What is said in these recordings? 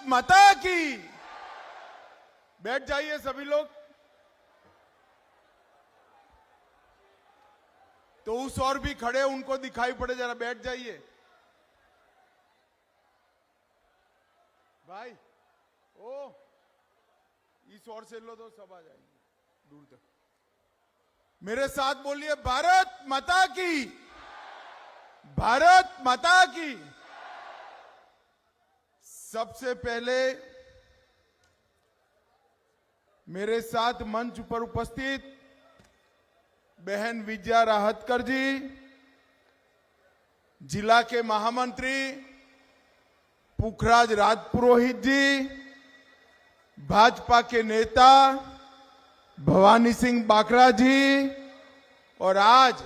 माता की। बैठ जाइए सभी लोग। तो उस और भी खड़े उनको दिखाई पड़े, जरा बैठ जाइए भाई। ओ इस ओर से लो तो सब आ जाएंगे दूर तक। मेरे साथ बोलिए, भारत माता की, भारत माता की। सबसे पहले मेरे साथ मंच पर उपस्थित बहन विजया राहतकर जी, जिला के महामंत्री पुखराज राजपुरोहित जी, भाजपा के नेता भवानी सिंह बाकरा जी, और आज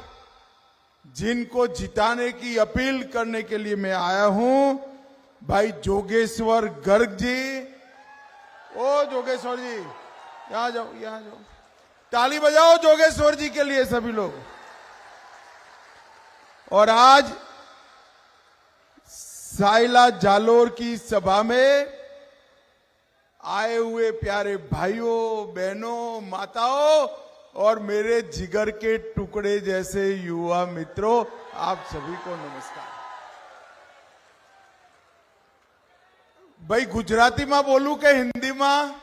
जिनको जिताने की अपील करने के लिए मैं आया हूं, भाई जोगेश्वर गर्ग जी। ओ जोगेश्वर जी, यहां जाओ, यहां जाओ। ताली बजाओ जोगेश्वर जी के लिए सभी लोग। और आज साइला जालोर की सभा में आए हुए प्यारे भाइयों, बहनों, माताओं और मेरे जिगर के टुकड़े जैसे युवा मित्रों, आप सभी को नमस्कार। भाई गुजराती में बोलूं के हिंदी में?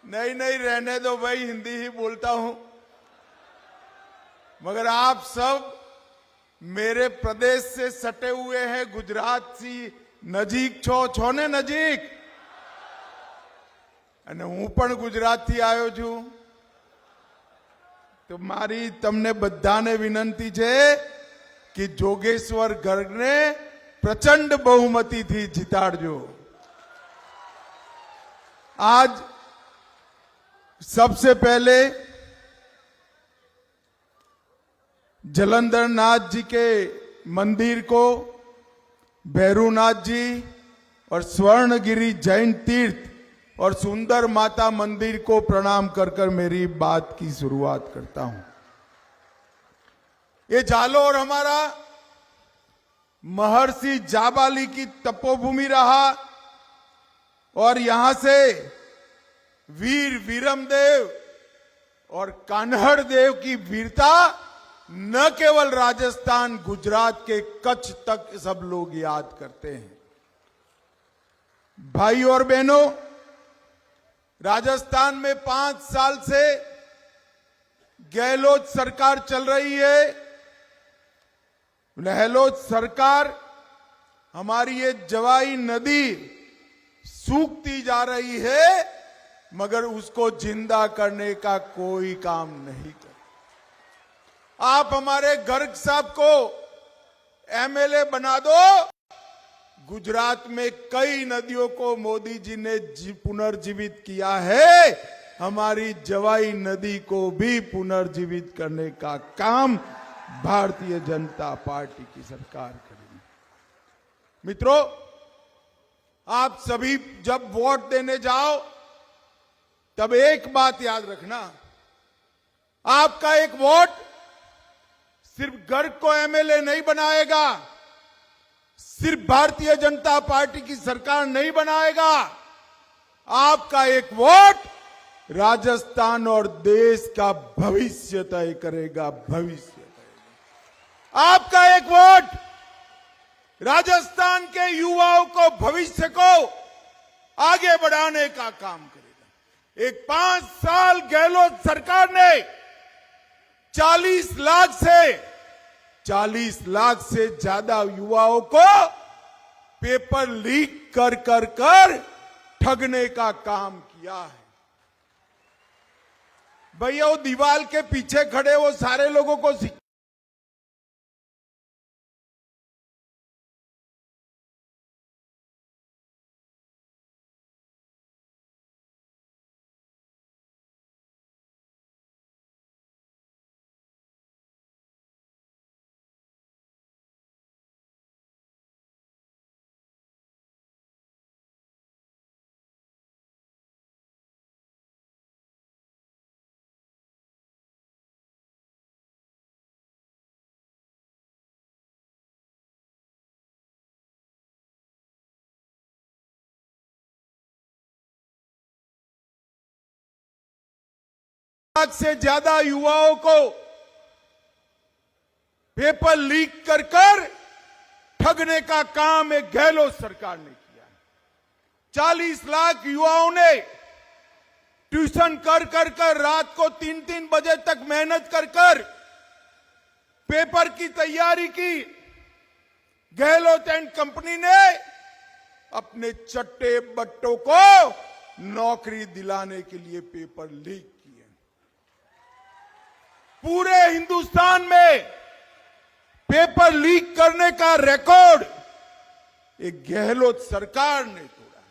नहीं नहीं, रहने दो भाई, हिंदी ही बोलता हूं। मगर आप सब मेरे प्रदेश से सटे हुए हैं, गुजरात से नजीक छो ने नजीक। અને હું પણ ગુજરાતથી આવ્યો છું। તો મારી તમને બધાને વિનંતી છે કે જોગેશ્વર ગર્ગને પ્રચંડ બહુમતીથી જીતાડજો। आज सबसे पहले जलंधर नाथ जी के मंदिर को, भैरूनाथ जी और स्वर्णगिरी जैन तीर्थ और सुंदर माता मंदिर को प्रणाम कर कर मेरी बात की शुरुआत करता हूं। ये जालोर हमारा महर्षि जाबाली की तपोभूमि रहा और यहां से वीर वीरमदेव और कान्हड़ देव की वीरता न केवल राजस्थान, गुजरात के कच्छ तक सब लोग याद करते हैं। भाई और बहनों, राजस्थान में 5 साल से गहलोत सरकार चल रही है। गहलोत सरकार, हमारी ये जवाई नदी सूखती जा रही है, मगर उसको जिंदा करने का कोई काम नहीं कर। आप हमारे गर्ग साहब को एमएलए बना दो। गुजरात में कई नदियों को मोदी जी ने पुनर्जीवित किया है, हमारी जवाई नदी को भी पुनर्जीवित करने का काम भारतीय जनता पार्टी की सरकार करेगी। मित्रों, आप सभी जब वोट देने जाओ तब एक बात याद रखना, आपका एक वोट सिर्फ गर्ग को एमएलए नहीं बनाएगा, सिर्फ भारतीय जनता पार्टी की सरकार नहीं बनाएगा। आपका एक वोट राजस्थान और देश का भविष्य तय करेगा, भविष्य तय करेगा। आपका एक वोट राजस्थान के युवाओं को, भविष्य को आगे बढ़ाने का काम करेगा। एक 5 साल गहलोत सरकार ने 40 लाख से ज्यादा युवाओं को पेपर लीक कर कर कर ठगने का काम किया है। भैया वो दीवार के पीछे खड़े वो सारे लोगों को लाख से ज्यादा युवाओं को पेपर लीक कर ठगने का काम एक गहलोत सरकार ने किया। 40 लाख युवाओं ने ट्यूशन कर रात को 3-3 बजे तक मेहनत कर पेपर की तैयारी की। गहलोत एंड कंपनी ने अपने चट्टे बट्टों को नौकरी दिलाने के लिए पेपर लीक किए। पूरे हिंदुस्तान में पेपर लीक करने का रिकॉर्ड एक गहलोत सरकार ने तोड़ा।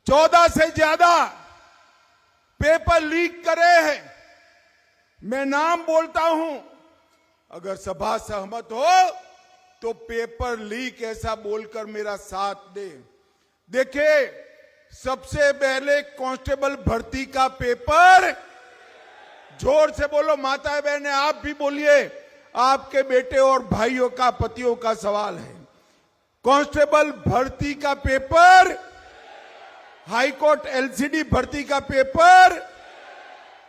14 से ज्यादा पेपर लीक करे हैं। मैं नाम बोलता हूं, अगर सभा सहमत हो तो पेपर लीक ऐसा बोलकर मेरा साथ दे। देखिए, सबसे पहले कांस्टेबल भर्ती का पेपर, जोर से बोलो माताएं बहनें, आप भी बोलिए, आपके बेटे और भाइयों का, पतियों का सवाल है। कांस्टेबल भर्ती का पेपर, हाईकोर्ट एलसीडी भर्ती का पेपर,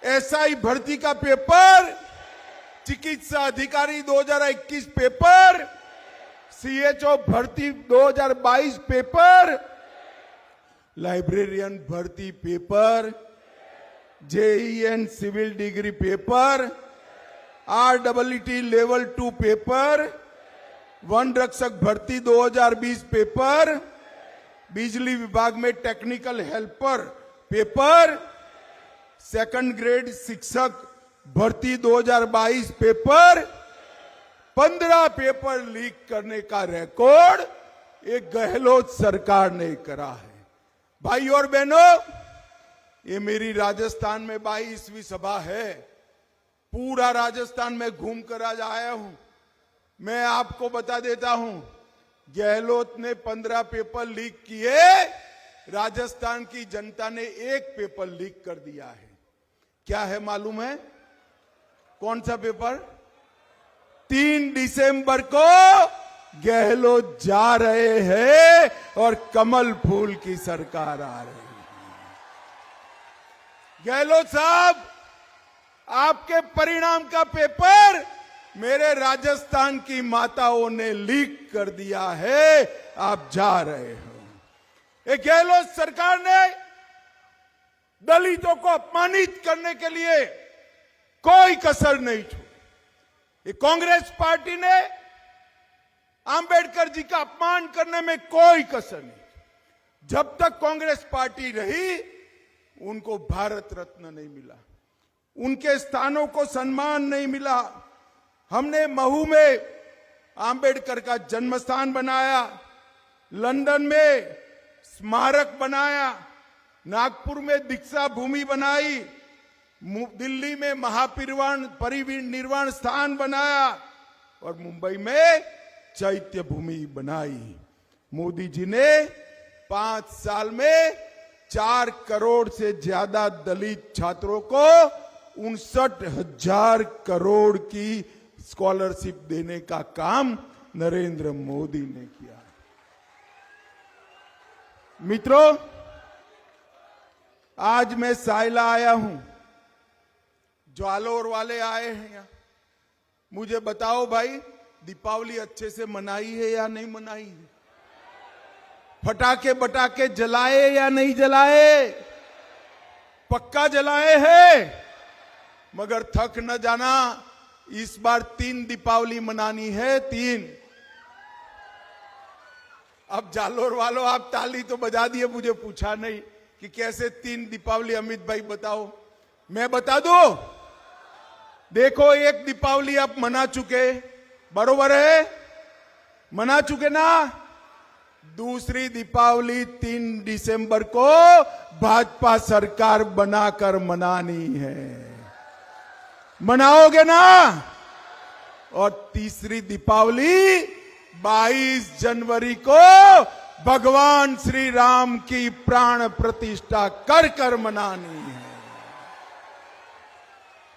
एसआई भर्ती का पेपर, चिकित्सा अधिकारी 2021 पेपर, सीएचओ भर्ती 2022 पेपर, लाइब्रेरियन भर्ती paper, JEN civil degree paper, RWT level 2 paper, वन रक्षक भर्ती 2020 पेपर, बिजली विभाग में technical helper paper, second grade शिक्षक भर्ती 2022 पेपर, 15 पेपर लीक करने का रिकॉर्ड एक गहलोत सरकार ने करा है। भाई और बहनों, ये मेरी राजस्थान में 22वीं सभा है। पूरा राजस्थान में घूमकर आज आया हूं। मैं आपको बता देता हूं, गहलोत ने 15 पेपर लीक किए, राजस्थान की जनता ने एक पेपर लीक कर दिया है। क्या है मालूम है? कौन सा पेपर? 3 दिसंबर को गहलोत जा रहे हैं और कमल फूल की सरकार आ रही है। गहलोत साहब, आपके परिणाम का पेपर मेरे राजस्थान की माताओं ने लीक कर दिया है, आप जा रहे हो। एक गहलोत सरकार ने दलितों को अपमानित करने के लिए कोई कसर नहीं छोड़ी। कांग्रेस पार्टी ने अंबेडकर जी का अपमान करने में कोई कसर नहीं। जब तक कांग्रेस पार्टी रही, उनको भारत रत्न नहीं मिला, उनके स्थानों को सम्मान नहीं मिला। हमने महू में अंबेडकर का जन्म स्थान बनाया, लंदन में स्मारक बनाया, नागपुर में दीक्षा भूमि बनाई, दिल्ली में महापरिनिर्वाण स्थान बनाया और मुंबई में चैत्य भूमि बनाई। मोदी जी ने 5 साल में 4 करोड़ से ज्यादा दलित छात्रों को 59,000 करोड़ की स्कॉलरशिप देने का काम नरेंद्र मोदी ने किया। मित्रों, आज मैं साइला आया हूं, जालोर वाले आए हैं यहां। मुझे बताओ भाई, दीपावली अच्छे से मनाई है या नहीं मनाई है? फटाके बटाके जलाए या नहीं जलाए? पक्का जलाए हैं। मगर थक न जाना, इस बार 3 दीपावली मनानी है, 3। अब जालोर वालों, आप ताली तो बजा दिए, मुझे पूछा नहीं कि कैसे 3 दीपावली। अमित भाई बताओ, मैं बता दूं? देखो, एक दीपावली आप मना चुके, बरोबर है, मना चुके ना। दूसरी दीपावली 3 दिसंबर को भाजपा सरकार बनाकर मनानी है, मनाओगे ना? और तीसरी दीपावली 22 जनवरी को भगवान श्री राम की प्राण प्रतिष्ठा कर मनानी है।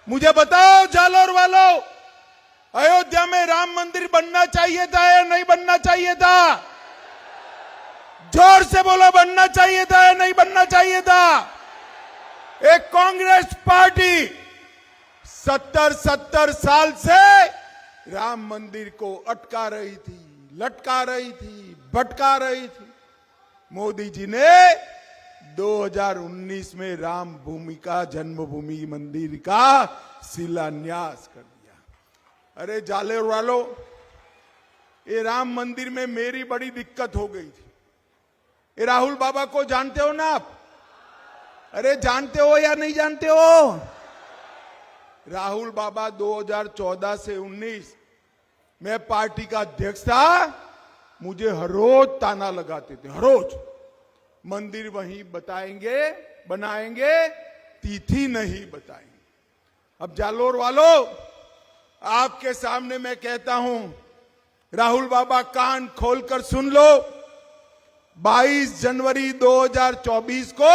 मुझे बताओ जालोर वालों, अयोध्या में राम मंदिर बनना चाहिए था या नहीं बनना चाहिए था? जोर से बोलो, बनना चाहिए था या नहीं बनना चाहिए था? एक कांग्रेस पार्टी 70 साल से राम मंदिर को अटका रही थी, लटका रही थी, भटका रही थी। मोदी जी ने 2019 में राम भूमि का, जन्मभूमि मंदिर का शिलान्यास कर दिया। अरे जालेर वालों, ये राम मंदिर में मेरी बड़ी दिक्कत हो गई थी। ये राहुल बाबा को जानते हो ना आप? अरे जानते हो या नहीं जानते हो? राहुल बाबा 2014 से 19 मैं पार्टी का अध्यक्ष था, मुझे हर रोज ताना लगाते थे, हर रोज मंदिर वहीं बताएंगे, बनाएंगे, तिथि नहीं बताएंगे। अब जालोर वालों, आपके सामने मैं कहता हूं, राहुल बाबा कान खोलकर सुन लो। 22 जनवरी 2024 को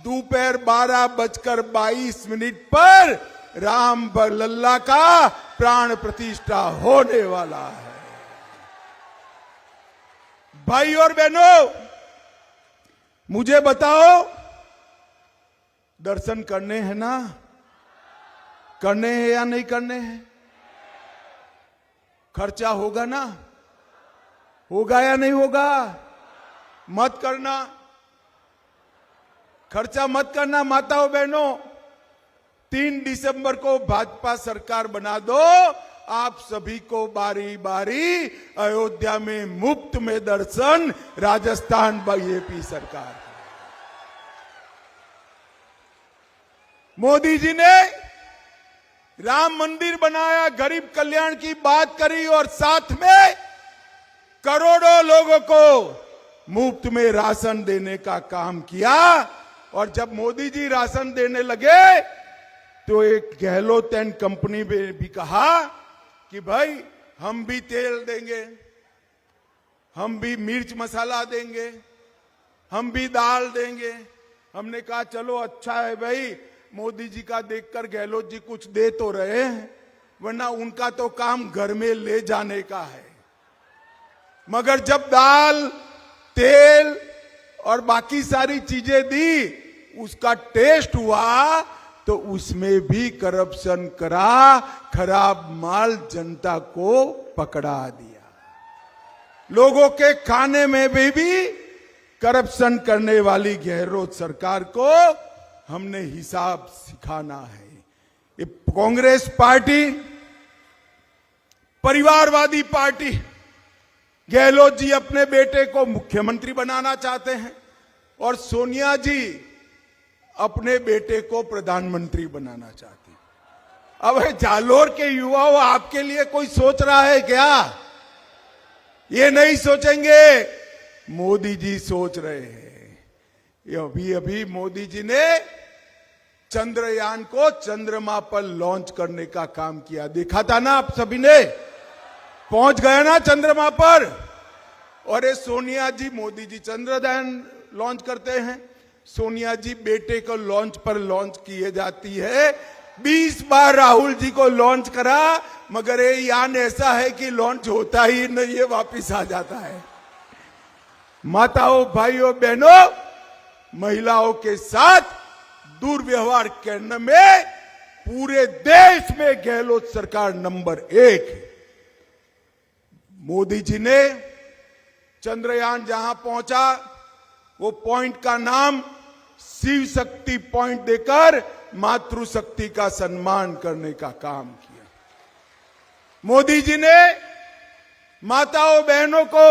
दोपहर 12:22 पर राम लल्ला का प्राण प्रतिष्ठा होने वाला है। भाई और बहनों, मुझे बताओ, दर्शन करने हैं ना? करने हैं या नहीं करने हैं? खर्चा होगा ना? होगा या नहीं होगा? मत करना, खर्चा मत करना माताओं बहनों। 3 दिसंबर को भाजपा सरकार बना दो, आप सभी को बारी बारी अयोध्या में मुफ्त में दर्शन, राजस्थान बीजेपी सरकार। मोदी जी ने राम मंदिर बनाया, गरीब कल्याण की बात करी और साथ में करोड़ों लोगों को मुफ्त में राशन देने का काम किया। और जब मोदी जी राशन देने लगे तो एक गहलोत एंड कंपनी ने भी कहा कि भाई हम भी तेल देंगे, हम भी मिर्च मसाला देंगे, हम भी दाल देंगे। हमने कहा चलो अच्छा है भाई, मोदी जी का देखकर गहलोत जी कुछ दे तो रहे हैं, वरना उनका तो काम घर में ले जाने का है। मगर जब दाल, तेल और बाकी सारी चीजें दी, उसका टेस्ट हुआ तो उसमें भी करप्शन करा, खराब माल जनता को पकड़ा दिया। लोगों के खाने में भी करप्शन करने वाली गहलोत सरकार को हमने हिसाब सिखाना है। ये कांग्रेस पार्टी परिवारवादी पार्टी, गहलोत जी अपने बेटे को मुख्यमंत्री बनाना चाहते हैं और सोनिया जी अपने बेटे को प्रधानमंत्री बनाना चाहती हैं। अब जालोर के युवाओं, आपके लिए कोई सोच रहा है क्या? ये नहीं सोचेंगे, मोदी जी सोच रहे हैं। अभी मोदी जी ने चंद्रयान को चंद्रमा पर लॉन्च करने का काम किया, देखा था ना आप सभी ने? पहुंच गया ना चंद्रमा पर। और ये सोनिया जी, मोदी जी चंद्रयान लॉन्च करते हैं, सोनिया जी बेटे को लॉन्च पर लॉन्च किए जाती है। 20 बार राहुल जी को लॉन्च करा, मगर ये यान ऐसा है कि लॉन्च होता ही नहीं है, वापिस आ जाता है। माताओं, भाइयों, बहनों, महिलाओं के साथ दुर्व्यवहार करने में पूरे देश में गहलोत सरकार नंबर 1 है। मोदी जी ने चंद्रयान जहां पहुंचा, वो पॉइंट का नाम शिव शक्ति पॉइंट देकर मातृशक्ति का सम्मान करने का काम किया। मोदी जी ने माताओं बहनों को,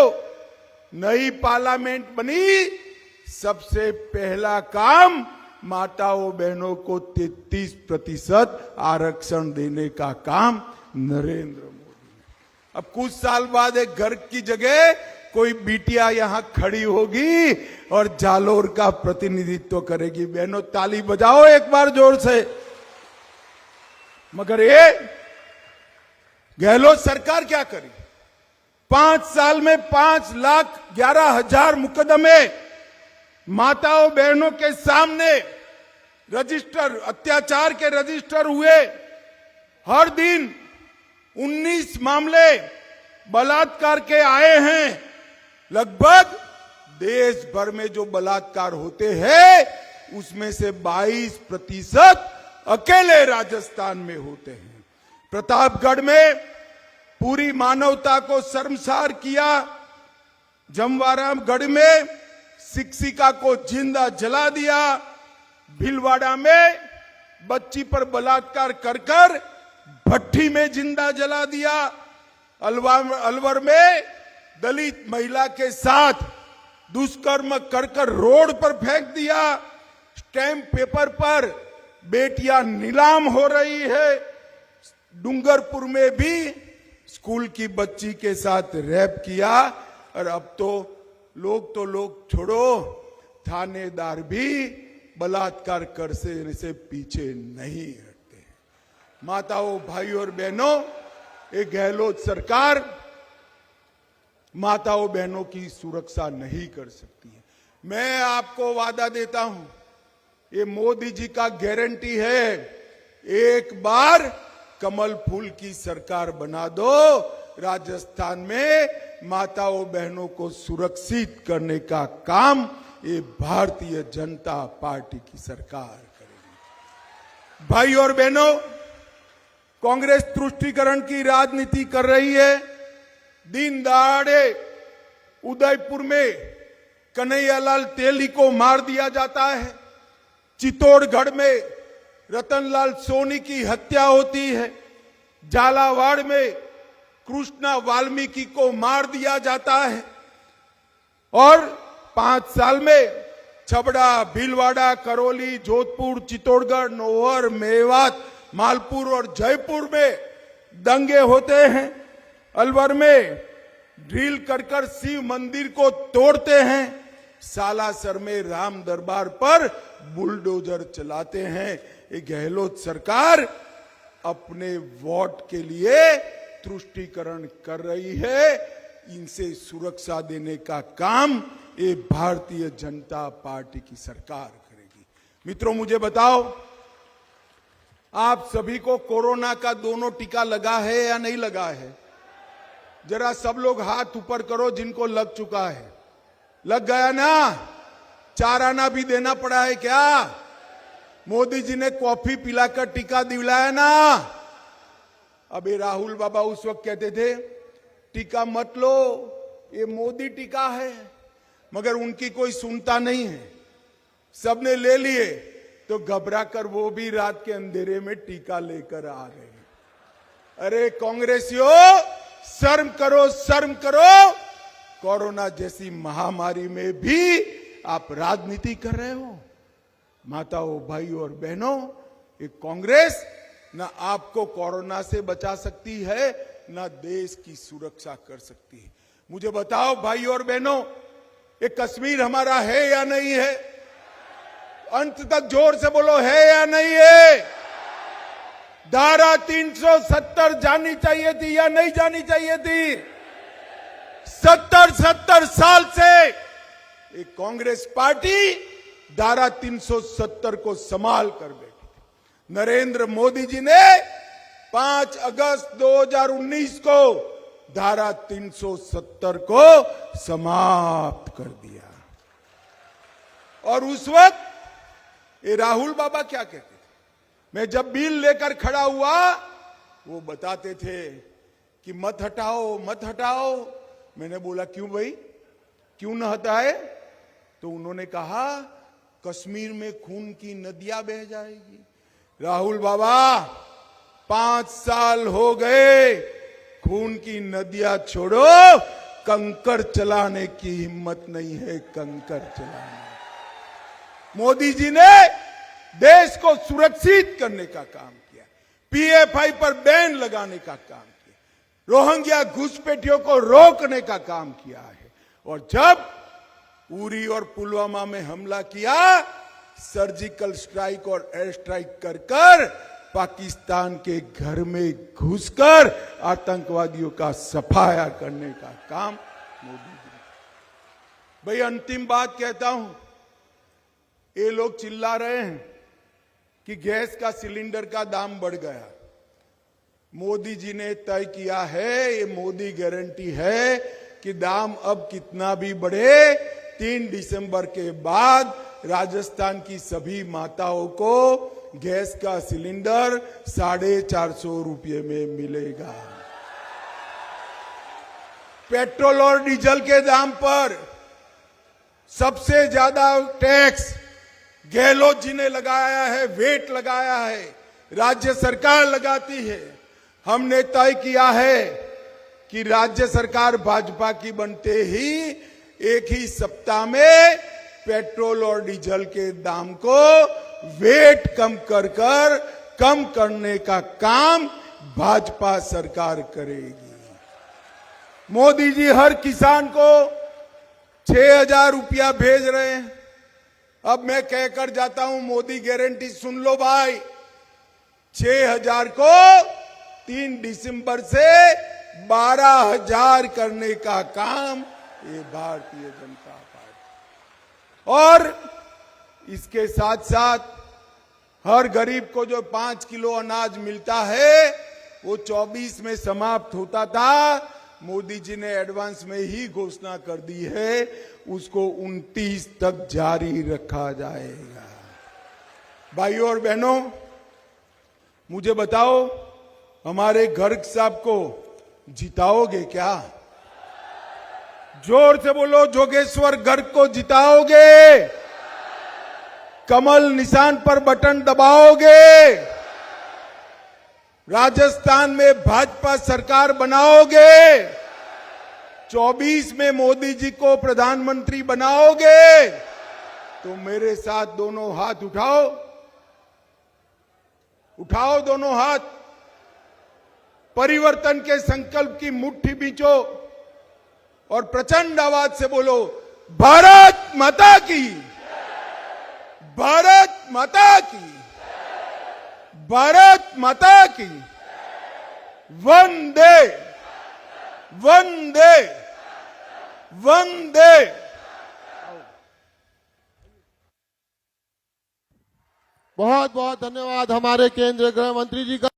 नई पार्लियामेंट बनी, सबसे पहला काम माताओं बहनों को 33% आरक्षण देने का काम नरेंद्र मोदी ने। अब कुछ साल बाद एक घर की जगह कोई बिटिया यहां खड़ी होगी और जालोर का प्रतिनिधित्व करेगी। बहनों ताली बजाओ एक बार जोर से। मगर ये गहलोत सरकार क्या करी? 5 साल में 5,11,000 मुकदमे माताओं बहनों के सामने रजिस्टर, अत्याचार के रजिस्टर हुए। हर दिन 19 मामले बलात्कार के आए हैं। लगभग देश भर में जो बलात्कार होते हैं उसमें से 22% अकेले राजस्थान में होते हैं। प्रतापगढ़ में पूरी मानवता को शर्मसार किया। जमवारागढ़ में शिक्षिका को जिंदा जला दिया। भीलवाड़ा में बच्ची पर बलात्कार कर कर भट्टी में जिंदा जला दिया। अलवर में दलित महिला के साथ दुष्कर्म कर कर रोड पर फेंक दिया। स्टैम्प पेपर पर बेटियां नीलाम हो रही है। डूंगरपुर में भी स्कूल की बच्ची के साथ रेप किया। और अब तो लोग छोड़ो, थानेदार भी बलात्कार कर से पीछे नहीं हटते। माताओं, भाइयों और बहनों, एक गहलोत सरकार माताओं बहनों की सुरक्षा नहीं कर सकती है। मैं आपको वादा देता हूं, ये मोदी जी का गारंटी है, एक बार कमल फूल की सरकार बना दो, राजस्थान में माताओं बहनों को सुरक्षित करने का काम ये भारतीय जनता पार्टी की सरकार करेगी। भाई और बहनों, कांग्रेस तुष्टीकरण की राजनीति कर रही है। दिन दहाड़े उदयपुर में कन्हैयालाल तेली को मार दिया जाता है। चित्तौड़गढ़ में रतनलाल सोनी की हत्या होती है। झालावाड़ में कृष्णा वाल्मीकि को मार दिया जाता है। और 5 साल में छबड़ा, भीलवाड़ा, करौली, जोधपुर, चित्तौड़गढ़, नौहर, मेवात, मालपुर और जयपुर में दंगे होते हैं। अलवर में ड्रिल कर शिव मंदिर को तोड़ते हैं। सालासर में राम दरबार पर बुलडोजर चलाते हैं। ये गहलोत सरकार अपने वोट के लिए तुष्टीकरण कर रही है। इनसे सुरक्षा देने का काम ये भारतीय जनता पार्टी की सरकार करेगी। मित्रों, मुझे बताओ, आप सभी को कोरोना का दोनों टीका लगा है या नहीं लगा है? जरा सब लोग हाथ ऊपर करो जिनको लग चुका है। लग गया ना? 4 आना भी देना पड़ा है क्या? मोदी जी ने कॉफी पिलाकर टीका दिलाया ना? अबे राहुल बाबा उस वक्त कहते थे टीका मत लो, ये मोदी टीका है, मगर उनकी कोई सुनता नहीं है। सबने ले लिए तो घबरा कर वो भी रात के अंधेरे में टीका लेकर आ गए। अरे कांग्रेसियों, शर्म करो, शर्म करो। कोरोना जैसी महामारी में भी आप राजनीति कर रहे हो। माताओं, भाइयों और बहनों, ये कांग्रेस ना आपको कोरोना से बचा सकती है, ना देश की सुरक्षा कर सकती है। मुझे बताओ भाइयों और बहनों, ये कश्मीर हमारा है या नहीं है? अंत तक जोर से बोलो, है या नहीं है? धारा 370 जानी चाहिए थी या नहीं जानी चाहिए थी? 70 साल से एक कांग्रेस पार्टी धारा 370 को संभाल कर बैठी थी। नरेंद्र मोदी जी ने 5 अगस्त 2019 को धारा 370 को समाप्त कर दिया। और उस वक्त ये राहुल बाबा क्या कहते थे? मैं जब बिल लेकर खड़ा हुआ, वो बताते थे कि मत हटाओ, मत हटाओ। मैंने बोला क्यों भाई, क्यों न हटाए? तो उन्होंने कहा कश्मीर में खून की नदियां बह जाएगी। राहुल बाबा, 5 साल हो गए, खून की नदियां छोड़ो, कंकर चलाने की हिम्मत नहीं है, कंकर चलाने। मोदी जी ने देश को सुरक्षित करने का काम किया, पीएफआई पर बैन लगाने का काम किया, रोहिंग्या घुसपैठियों को रोकने का काम किया है। और जब उरी और पुलवामा में हमला किया, सर्जिकल स्ट्राइक और एयर स्ट्राइक कर कर पाकिस्तान के घर में घुसकर आतंकवादियों का सफाया करने का काम मोदी जी ने। भाई अंतिम बात कहता हूं, ये लोग चिल्ला रहे हैं कि गैस का सिलेंडर का दाम बढ़ गया। मोदी जी ने तय किया है, ये मोदी गारंटी है कि दाम अब कितना भी बढ़े, 3 दिसंबर के बाद राजस्थान की सभी माताओं को गैस का सिलेंडर 450 रुपये में मिलेगा। पेट्रोल और डीजल के दाम पर सबसे ज्यादा टैक्स गहलोत जी ने लगाया है, वेट लगाया है, राज्य सरकार लगाती है। हमने तय किया है कि राज्य सरकार भाजपा की बनते ही एक ही सप्ताह में पेट्रोल और डीजल के दाम को वेट कम करने का काम भाजपा सरकार करेगी। मोदी जी हर किसान को 6,000 रुपया भेज रहे हैं। अब मैं कहकर जाता हूं, मोदी गारंटी सुन लो भाई, 6,000 को 3 दिसंबर से 12,000 करने का काम ये भारतीय जनता पार्टी। और इसके साथ साथ हर गरीब को जो 5 किलो अनाज मिलता है वो 24 में समाप्त होता था, मोदी जी ने एडवांस में ही घोषणा कर दी है, उसको 29 तक जारी रखा जाएगा। भाइयों और बहनों, मुझे बताओ, हमारे गर्ग साहब को जिताओगे क्या? जोर से बोलो, जोगेश्वर गर्ग को जिताओगे? कमल निशान पर बटन दबाओगे? राजस्थान में भाजपा सरकार बनाओगे? 24 में मोदी जी को प्रधानमंत्री बनाओगे? तो मेरे साथ दोनों हाथ उठाओ, उठाओ दोनों हाथ, परिवर्तन के संकल्प की मुट्ठी बींचो और प्रचंड आवाज से बोलो, भारत माता की, भारत माता की, भारत माता की, वंदे वंदे वंदे। बहुत बहुत धन्यवाद हमारे केंद्रीय गृह मंत्री जी का।